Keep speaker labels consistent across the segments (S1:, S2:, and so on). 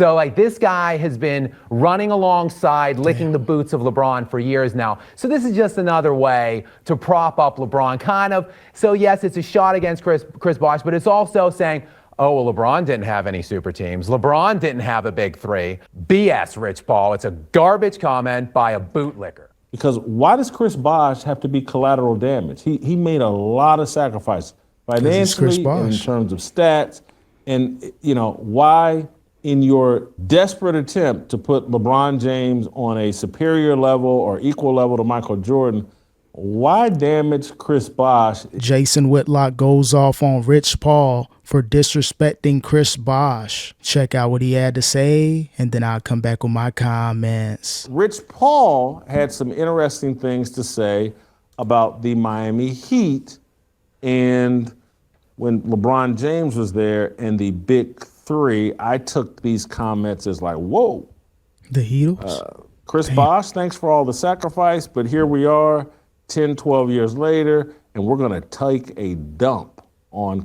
S1: So, like, this guy has been running alongside, licking the boots of LeBron for years now. So this is just another way to prop up LeBron, kind of. So, yes, it's a shot against Chris Bosh, but it's also saying, oh, well, LeBron didn't have any super teams. LeBron didn't have a big three. BS, Rich Paul. It's a garbage comment by a bootlicker.
S2: Because why does Chris Bosh have to be collateral damage? He made a lot of sacrifices financially and in terms of stats. And, you know, why in your desperate attempt to put LeBron James on a superior level or equal level to Michael Jordan, why damage Chris Bosh?
S3: Jason Whitlock goes off on Rich Paul for disrespecting Chris Bosh. Check out what he had to say, and then I'll come back with my comments.
S2: Rich Paul had some interesting things to say about the Miami Heat and when LeBron James was there and the big three. I took these comments as like, whoa.
S3: The Heatles?
S2: Chris Bosh, thanks for all the sacrifice, but here we are 10, 12 years later, and we're going to take a dump on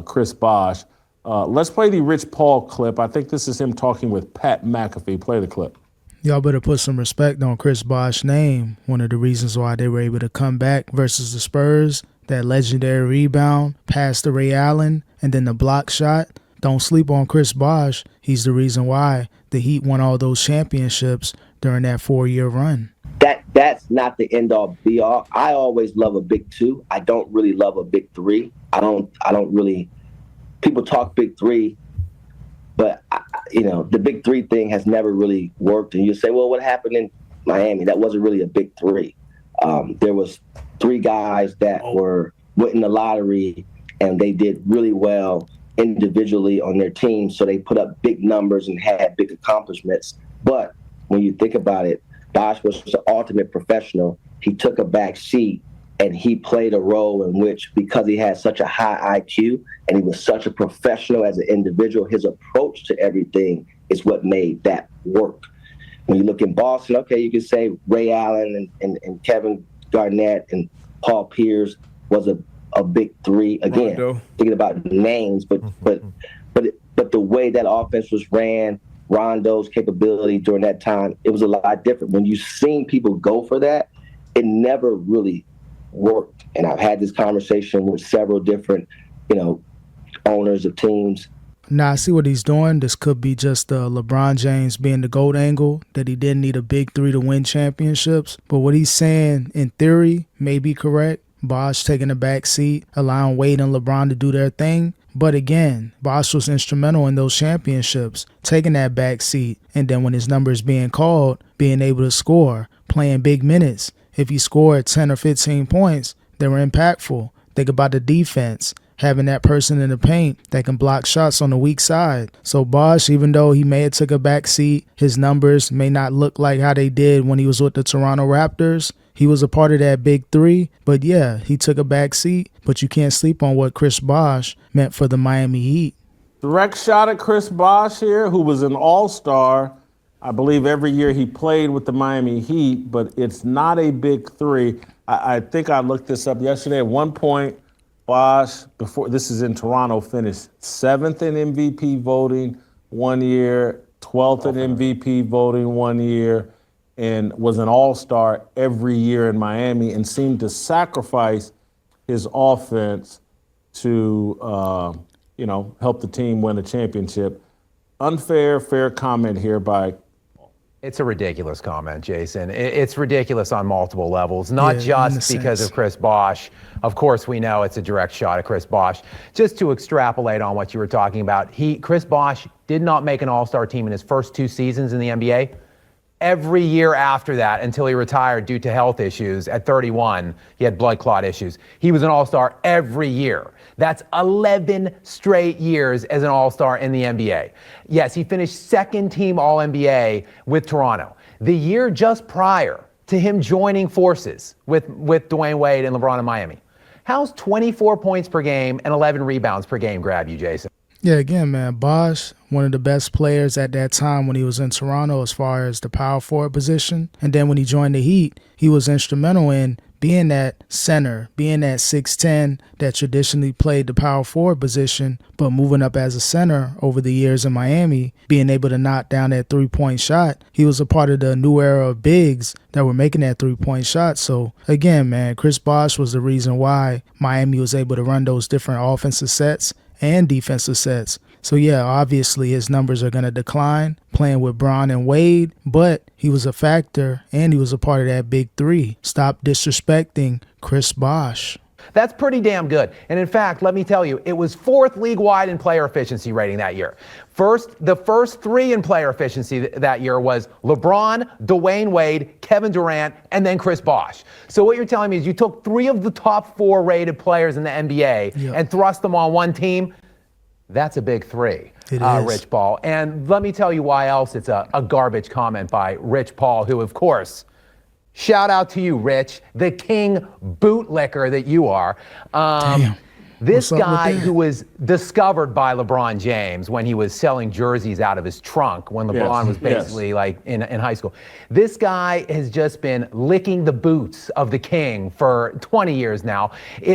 S2: Chris Bosh. Let's play the Rich Paul clip. I think this is him talking with Pat McAfee. Play the clip.
S3: Y'all better put some respect on Chris Bosh's name. One of the reasons why they were able to come back versus the Spurs, that legendary rebound, pass to Ray Allen, and then the block shot. Don't sleep on Chris Bosh. He's the reason why the Heat won all those championships during that 4-year run.
S4: That's not the end all be all. I always love a big two. I don't really love a big three. I don't really. People talk big three, but the big three thing has never really worked. And you say, well, what happened in Miami? That wasn't really a big three. There was three guys that went in the lottery, and they did really well individually on their team. So they put up big numbers and had big accomplishments. But when you think about it, Bosh was the ultimate professional. He took a back seat, and he played a role in which, because he had such a high IQ and he was such a professional as an individual, his approach to everything is what made that work. When you look in Boston, okay, you can say Ray Allen and Kevin Garnett and Paul Pierce was a big three. Again, thinking about names, but the way that offense was ran, Rondo's capability during that time, it was a lot different. When you've seen people go for that, it never really worked. And I've had this conversation with several different, owners of teams.
S3: Now, I see what he's doing. This could be just LeBron James being the GOAT angle, that he didn't need a big three to win championships. But what he's saying, in theory, may be correct. Bosh taking a back seat, allowing Wade and LeBron to do their thing. But again, Bosh was instrumental in those championships, taking that back seat, and then when his number is being called, being able to score, playing big minutes. If he scored 10 or 15 points, they were impactful. Think about the defense, having that person in the paint that can block shots on the weak side. So Bosh, even though he may have took a back seat, his numbers may not look like how they did when he was with the Toronto Raptors. He was a part of that big three, but yeah, he took a back seat, but you can't sleep on what Chris Bosh meant for the Miami Heat.
S2: Direct shot at Chris Bosh here, who was an all-star, I believe, every year he played with the Miami Heat, but it's not a big three. I think I looked this up yesterday. At one point, Bosh, this is in Toronto, finished 7th in MVP voting 1 year, 12th in MVP voting 1 year, and was an all-star every year in Miami and seemed to sacrifice his offense to, help the team win a championship. Unfair, fair comment here by...
S1: It's a ridiculous comment, Jason. It's ridiculous on multiple levels, not just because of Chris Bosh. Of course, we know it's a direct shot at Chris Bosh. Just to extrapolate on what you were talking about, Chris Bosh did not make an all-star team in his first 2 seasons in the NBA. Every year after that, until he retired due to health issues at 31, he had blood clot issues. He was an all-star every year. That's 11 straight years as an all-star in the NBA. Yes, he finished 2nd team All-NBA with Toronto. The year just prior to him joining forces with Dwayne Wade and LeBron in Miami. How's 24 points per game and 11 rebounds per game grab you, Jason?
S3: Yeah, again, man, Bosh, one of the best players at that time when he was in Toronto as far as the power forward position. And then when he joined the Heat, he was instrumental in being that center, being that 6'10" that traditionally played the power forward position, but moving up as a center over the years in Miami, being able to knock down that three-point shot. He was a part of the new era of bigs that were making that three-point shot. So, again, man, Chris Bosh was the reason why Miami was able to run those different offensive sets and defensive sets. So, yeah, obviously his numbers are going to decline playing with Bron and Wade, but he was a factor and he was a part of that big three. Stop disrespecting Chris Bosh.
S1: That's pretty damn good. And in fact, let me tell you, it was 4th league-wide in player efficiency rating that year. The first 3 in player efficiency that year was LeBron, Dwayne Wade, Kevin Durant, and then Chris Bosh. So what you're telling me is you took 3 of the top 4 rated players in the NBA and thrust them on one team. That's a big 3, Rich Paul. And let me tell you why else it's a garbage comment by Rich Paul, who, of course, shout out to you, Rich, the king bootlicker that you are. This guy who was discovered by LeBron James when he was selling jerseys out of his trunk when LeBron was basically like in high school. This guy has just been licking the boots of the king for 20 years now.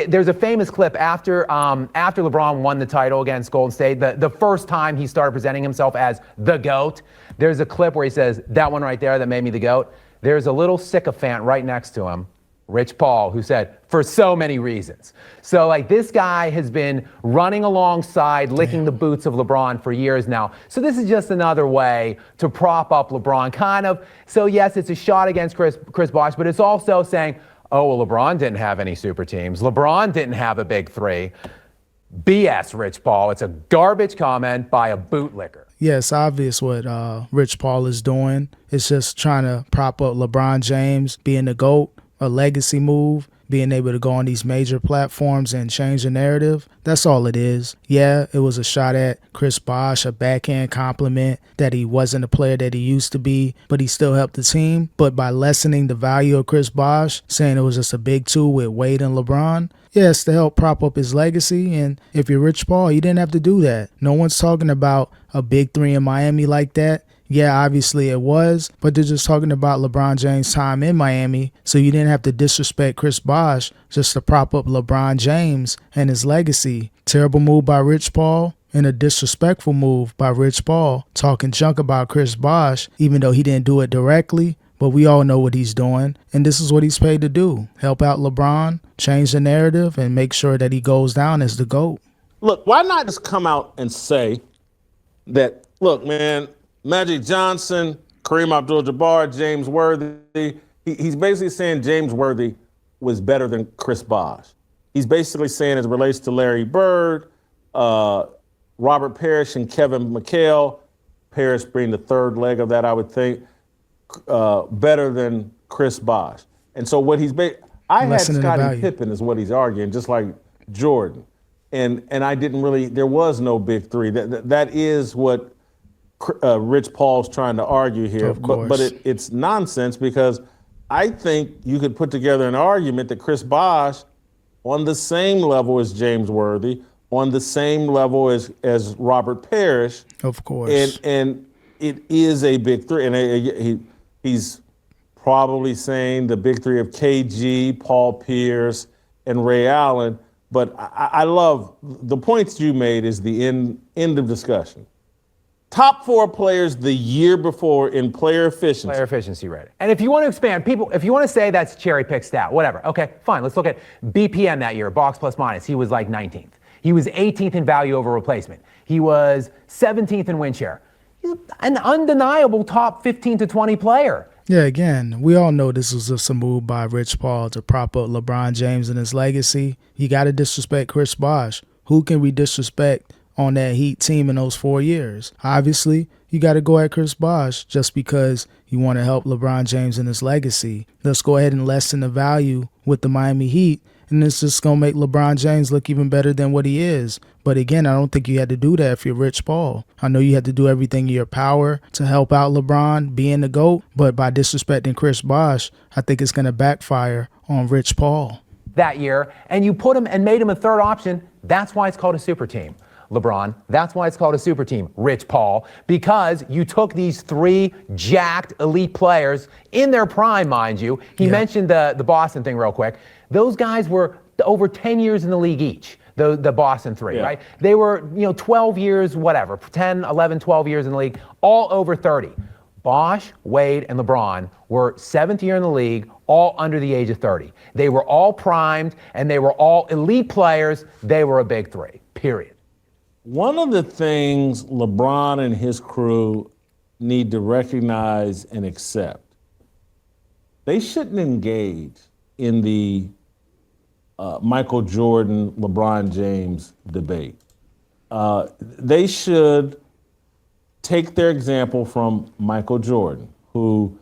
S1: There's a famous clip after LeBron won the title against Golden State, the first time he started presenting himself as the GOAT. There's a clip where he says, "That one right there that made me the GOAT." There's a little sycophant right next to him, Rich Paul, who said, "For so many reasons." So like this guy has been running alongside, licking the boots of LeBron for years now. So this is just another way to prop up LeBron, kind of. So yes, it's a shot against Chris Bosh, but it's also saying, oh, well, LeBron didn't have any super teams. LeBron didn't have a big 3. BS, Rich Paul. It's a garbage comment by a bootlicker.
S3: Yeah, it's obvious what Rich Paul is doing. It's just trying to prop up LeBron James being the GOAT, a legacy move, being able to go on these major platforms and change the narrative. That's all it is. Yeah, it was a shot at Chris Bosh, a backhand compliment that he wasn't a player that he used to be, but he still helped the team. But by lessening the value of Chris Bosh, saying it was just a big 2 with Wade and LeBron, yes, to help prop up his legacy. And if you're Rich Paul, you didn't have to do that. No one's talking about a big 3 in Miami like that. Yeah, obviously it was, but they're just talking about LeBron James' time in Miami, so you didn't have to disrespect Chris Bosh just to prop up LeBron James and his legacy. Terrible move by Rich Paul and a disrespectful move by Rich Paul, talking junk about Chris Bosh, even though he didn't do it directly, but we all know what he's doing, and this is what he's paid to do. Help out LeBron, change the narrative, and make sure that he goes down as the GOAT.
S2: Look, why not just come out and say that, look, man, Magic Johnson, Kareem Abdul-Jabbar, James Worthy. He's basically saying James Worthy was better than Chris Bosh. He's basically saying as it relates to Larry Bird, Robert Parrish and Kevin McHale, Parrish being the third leg of that, I would think, better than Chris Bosh. And so what I had Scottie Pippen is what he's arguing, just like Jordan. And I didn't really, there was no big 3. That is what Rich Paul's trying to argue here, but it's nonsense because I think you could put together an argument that Chris Bosh, on the same level as James Worthy, on the same level as Robert Parrish,
S3: of course,
S2: and it is a big 3, and he's probably saying the big 3 of KG, Paul Pierce, and Ray Allen. But I love the points you made is the end of discussion. Top 4 players the year before in player efficiency.
S1: Player efficiency rating. And if you want to expand, if you want to say that's cherry pick stat, whatever. Okay, fine. Let's look at BPM that year, box plus minus. He was like 19th. He was 18th in value over replacement. He was 17th in win share. He's an undeniable top 15 to 20 player.
S3: Yeah, again, we all know this was just a move by Rich Paul to prop up LeBron James and his legacy. You got to disrespect Chris Bosh. Who can we disrespect on that Heat team in those 4 years? Obviously, you got to go at Chris Bosh just because you want to help LeBron James and his legacy. Let's go ahead and lessen the value with the Miami Heat, and it's just going to make LeBron James look even better than what he is. But again, I don't think you had to do that if you're Rich Paul. I know you had to do everything in your power to help out LeBron being the GOAT, but by disrespecting Chris Bosh, I think it's going to backfire on Rich Paul.
S1: That year, and you put him and made him a third option. That's why it's called a super team. LeBron. That's why it's called a super team, Rich Paul, because you took these 3 jacked elite players in their prime, mind you. He mentioned the Boston thing real quick. Those guys were over 10 years in the league each. The Boston 3, right? They were, 12 years, whatever, 10, 11, 12 years in the league, all over 30. Bosh, Wade, and LeBron were 7th year in the league, all under the age of 30. They were all primed, and they were all elite players. They were a big 3, period.
S2: One of the things LeBron and his crew need to recognize and accept, they shouldn't engage in the Michael Jordan, LeBron James debate. They should take their example from Michael Jordan, who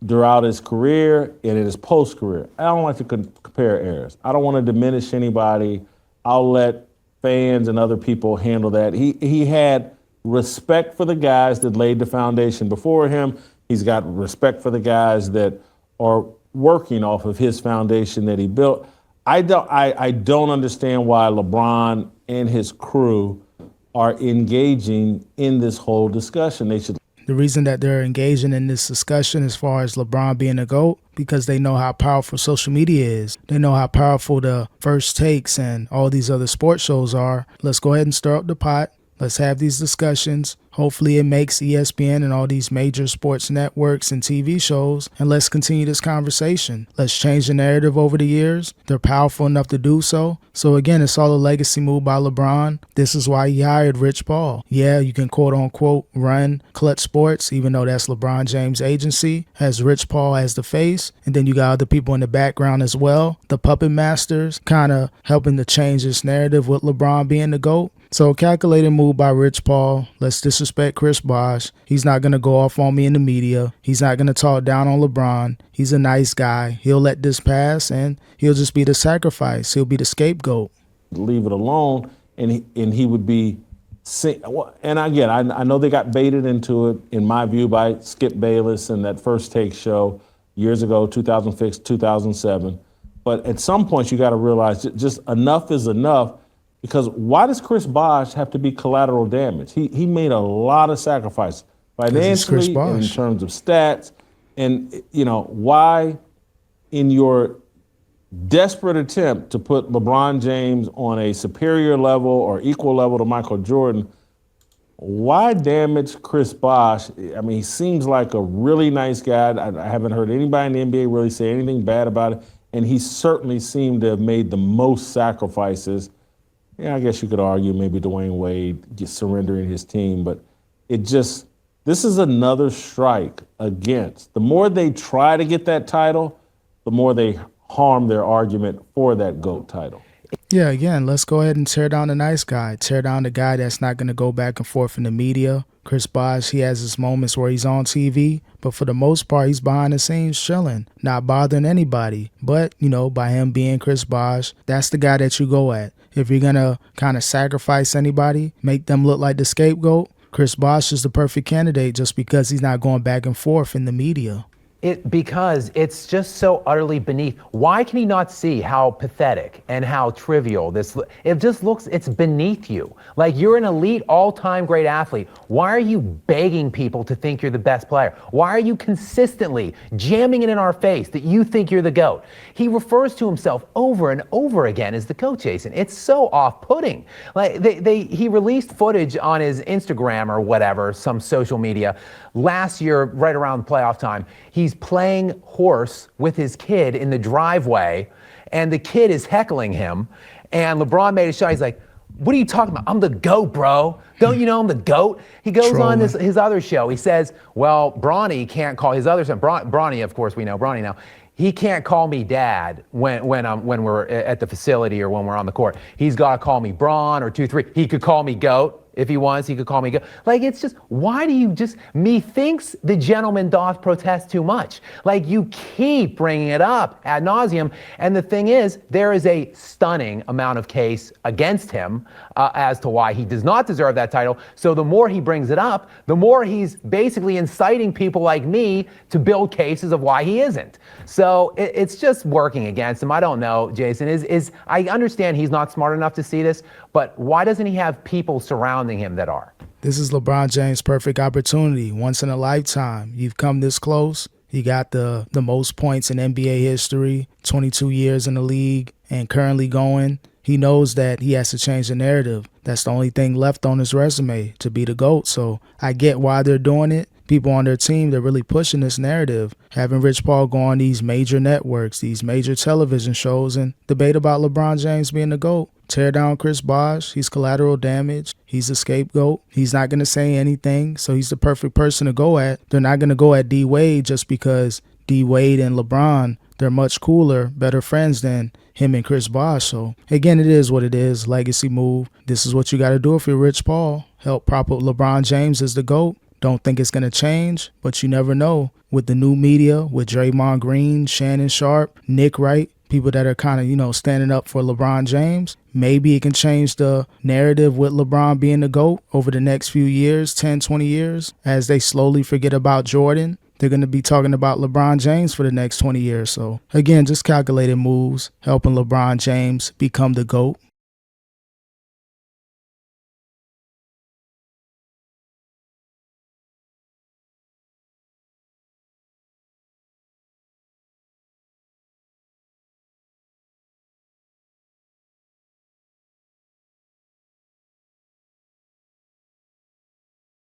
S2: throughout his career and in his post-career, I don't like to compare eras. I don't want to diminish anybody. I'll let fans and other people handle that. He had respect for the guys that laid the foundation before him. He's got respect for the guys that are working off of his foundation that he built. I don't understand why LeBron and his crew are engaging in this whole discussion. They should.
S3: The reason that they're engaging in this discussion as far as LeBron being a GOAT, because they know how powerful social media is. They know how powerful the First Takes and all these other sports shows are. Let's go ahead and stir up the pot. Let's have these discussions. Hopefully it makes ESPN and all these major sports networks and TV shows, and let's continue this conversation. Let's change the narrative over the years. They're powerful enough to do so. So again, it's all a legacy move by LeBron. This is why he hired Rich Paul. Yeah, you can quote unquote run Clutch Sports, even though that's LeBron James' agency, has Rich Paul as the face. And then you got other people in the background as well. The puppet masters kind of helping to change this narrative with LeBron being the GOAT. So calculated move by Rich Paul. Let's disrespect Chris Bosh. He's not going to go off on me in the media. He's not going to talk down on LeBron. He's a nice guy. He'll let this pass, and he'll just be the sacrifice. He'll be the scapegoat.
S2: Leave it alone, and he would be. And again, I know they got baited into it, in my view, by Skip Bayless and that First Take show years ago, 2006, 2007. But at some point, you got to realize just enough is enough. Because why does Chris Bosh have to be collateral damage? He made a lot of sacrifices financially and in terms of stats. And, why in your desperate attempt to put LeBron James on a superior level or equal level to Michael Jordan, why damage Chris Bosh? I mean, he seems like a really nice guy. I haven't heard anybody in the NBA really say anything bad about it. And he certainly seemed to have made the most sacrifices. Yeah, I guess you could argue maybe Dwayne Wade just surrendering his team, but this is another strike against. The more they try to get that title, the more they harm their argument for that GOAT title.
S3: Yeah, again, let's go ahead and tear down the nice guy. Tear down the guy that's not going to go back and forth in the media. Chris Bosh, he has his moments where he's on TV, but for the most part, he's behind the scenes chilling, not bothering anybody. But, by him being Chris Bosh, that's the guy that you go at. If you're going to kind of sacrifice anybody, make them look like the scapegoat, Chris Bosh is the perfect candidate just because he's not going back and forth in the media.
S1: Because it's just so utterly beneath. Why can he not see how pathetic and how trivial this? It just looks, it's beneath you. Like, you're an elite, all-time great athlete. Why are you begging people to think you're the best player? Why are you consistently jamming it in our face that you think you're the GOAT? He refers to himself over and over again as the GOAT, Jason. It's so off-putting. Like, he released footage on his Instagram or whatever, some social media, last year, right around playoff time. He's playing horse with his kid in the driveway, and the kid is heckling him. And LeBron made a shot. He's like, "What are you talking about? I'm the GOAT, bro. Don't you know I'm the GOAT?" He goes on his other show. He says, "Well, Bronny can't call his other son." Bronny, of course, we know Bronny now. He can't call me dad when we're at the facility or when we're on the court. He's got to call me Bron or 2-3. He could call me GOAT. if he wants. He could call me GOAT. Like, it's just, why do you just, methinks the gentleman doth protest too much. Like, you keep bringing it up ad nauseum. And the thing is, there is a stunning amount of case against him as to why he does not deserve that title. So the more he brings it up, the more he's basically inciting people like me to build cases of why he isn't. So it's just working against him. I don't know, Jason. I understand he's not smart enough to see this, but why doesn't he have people surrounding him that are?
S3: This is LeBron James' perfect opportunity. Once in a lifetime. You've come this close. He got the most points in NBA history, 22 years in the league, and currently going. He knows that he has to change the narrative. That's the only thing left on his resume, to be the GOAT. So I get why they're doing it. People on their team, they're really pushing this narrative. Having Rich Paul go on these major networks, these major television shows, and debate about LeBron James being the GOAT. Tear down Chris Bosh. He's collateral damage. He's a scapegoat. He's not going to say anything, so he's the perfect person to go at. They're not going to go at D. Wade just because D. Wade and LeBron, they're much cooler, better friends than him and Chris Bosh. So, again, it is what it is. Legacy move. This is what you got to do if you're Rich Paul. Help prop up LeBron James as the GOAT. Don't think it's going to change, but you never know. With the new media, with Draymond Green, Shannon Sharpe, Nick Wright, people that are kind of, standing up for LeBron James, maybe it can change the narrative with LeBron being the GOAT over the next few years, 10, 20 years. As they slowly forget about Jordan, they're going to be talking about LeBron James for the next 20 years. So, again, just calculated moves, helping LeBron James become the GOAT.